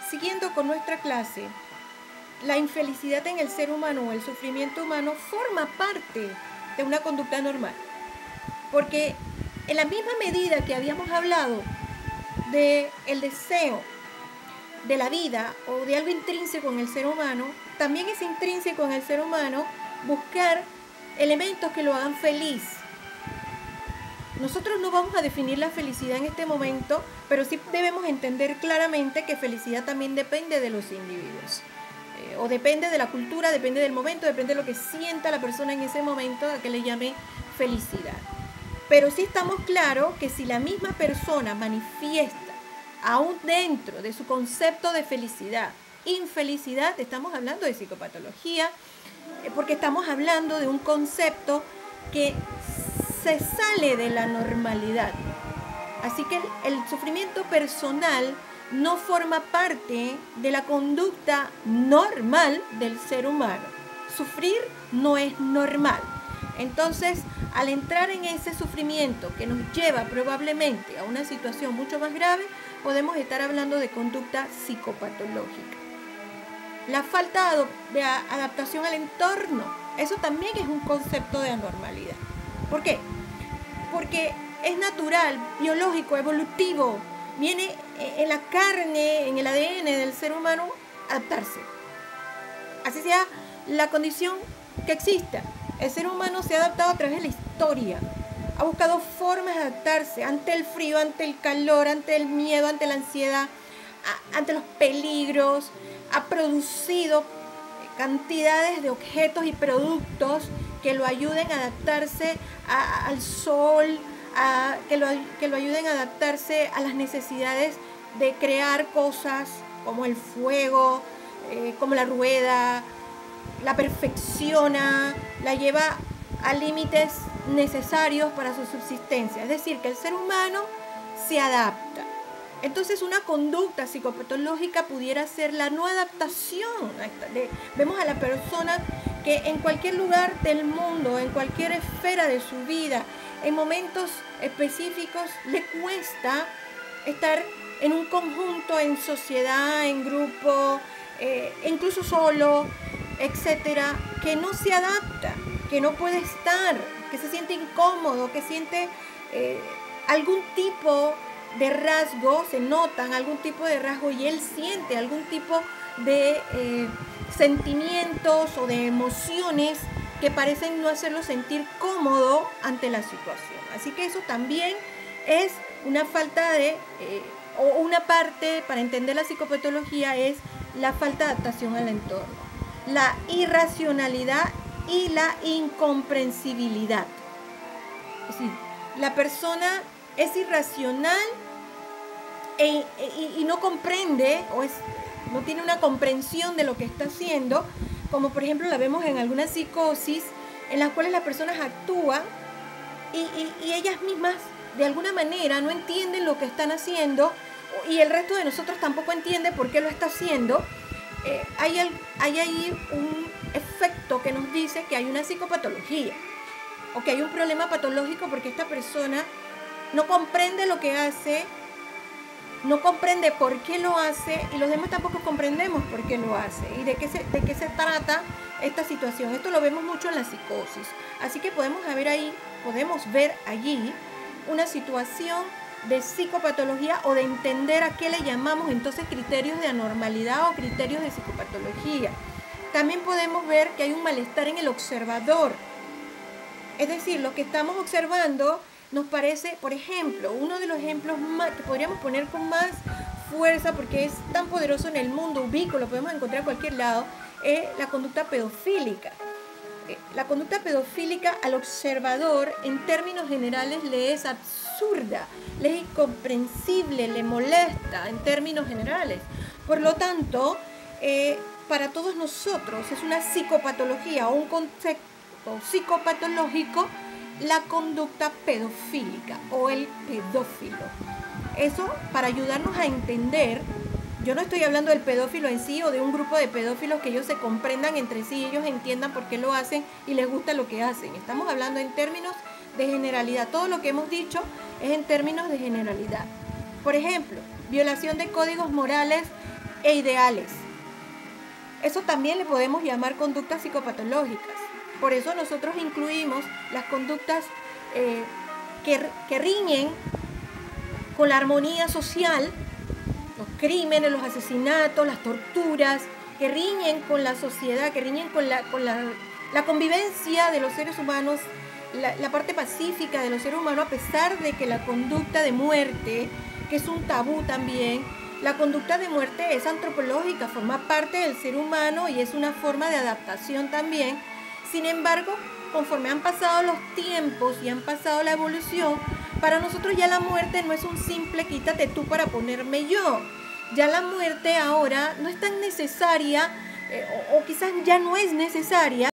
siguiendo con nuestra clase, la infelicidad en el ser humano o el sufrimiento humano forma parte de una conducta normal. Porque en la misma medida que habíamos hablado del deseo de la vida o de algo intrínseco en el ser humano, también es intrínseco en el ser humano buscar elementos que lo hagan feliz. Nosotros no vamos a definir la felicidad en este momento, pero sí debemos entender claramente que felicidad también depende de los individuos. O depende de la cultura, depende del momento, depende de lo que sienta la persona en ese momento a que le llame felicidad. Pero sí estamos claros que si la misma persona manifiesta aún dentro de su concepto de felicidad, infelicidad, estamos hablando de psicopatología, porque estamos hablando de un concepto que se sale de la normalidad. Así que el sufrimiento personal no forma parte de la conducta normal del ser humano. Sufrir no es normal. Entonces, al entrar en ese sufrimiento que nos lleva probablemente a una situación mucho más grave, podemos estar hablando de conducta psicopatológica. La falta de adaptación al entorno, eso también es un concepto de anormalidad. ¿Por qué? Porque es natural, biológico, evolutivo, viene en la carne, en el ADN del ser humano, adaptarse. Así sea la condición que exista. El ser humano se ha adaptado a través de la historia. Ha buscado formas de adaptarse ante el frío, ante el calor, ante el miedo, ante la ansiedad, ante los peligros. Ha producido cantidades de objetos y productos que lo ayuden a adaptarse al sol, que lo ayuden a adaptarse a las necesidades de crear cosas como el fuego, como la rueda. La perfecciona, la lleva a límites necesarios para su subsistencia. Es decir, que el ser humano se adapta. Entonces, una conducta psicopatológica pudiera ser la no adaptación. Vemos a la persona que en cualquier lugar del mundo, en cualquier esfera de su vida, en momentos específicos, le cuesta estar en un conjunto, en sociedad, en grupo, incluso solo, etcétera, que no se adapta, que no puede estar, que se siente incómodo, que siente algún tipo de rasgo, se notan algún tipo de rasgo y él siente algún tipo de sentimientos o de emociones que parecen no hacerlo sentir cómodo ante la situación. Así que eso también es una falta o una parte, para entender la psicopatología, es la falta de adaptación al entorno. La irracionalidad y la incomprensibilidad. Es decir, la persona es irracional y no comprende no tiene una comprensión de lo que está haciendo, como por ejemplo la vemos en algunas psicosis en las cuales las personas actúan y ellas mismas de alguna manera no entienden lo que están haciendo y el resto de nosotros tampoco entiende por qué lo está haciendo. Hay ahí un efecto que nos dice que hay una psicopatología o que hay un problema patológico porque esta persona no comprende lo que hace, no comprende por qué lo hace y los demás tampoco comprendemos por qué lo hace y de qué se trata esta situación. Esto lo vemos mucho en la psicosis. Así que podemos ver allí una situación de psicopatología o de entender a qué le llamamos entonces criterios de anormalidad o criterios de psicopatología. También podemos ver que hay un malestar en el observador. Es decir, lo que estamos observando nos parece, por ejemplo, uno de los ejemplos más, que podríamos poner con más fuerza porque es tan poderoso en el mundo ubicuo, lo podemos encontrar a cualquier lado, es la conducta pedofílica. La conducta pedofílica al observador en términos generales le es absurda, le es incomprensible, le molesta en términos generales. Por lo tanto, para todos nosotros es una psicopatología o un concepto psicopatológico la conducta pedofílica o el pedófilo. Eso para ayudarnos a entender. Yo no estoy hablando del pedófilo en sí o de un grupo de pedófilos que ellos se comprendan entre sí, ellos entiendan por qué lo hacen y les gusta lo que hacen. Estamos hablando en términos de generalidad. Todo lo que hemos dicho es en términos de generalidad. Por ejemplo, violación de códigos morales e ideales. Eso también le podemos llamar conductas psicopatológicas. Por eso nosotros incluimos las conductas que riñen con la armonía social, los crímenes, los asesinatos, las torturas, que riñen con la sociedad, que riñen con la convivencia de los seres humanos, la parte pacífica de los seres humanos, a pesar de que la conducta de muerte, que es un tabú también, la conducta de muerte es antropológica, forma parte del ser humano y es una forma de adaptación también. Sin embargo, conforme han pasado los tiempos y han pasado la evolución, para nosotros ya la muerte no es un simple quítate tú para ponerme yo. Ya la muerte ahora no es tan necesaria, o quizás ya no es necesaria.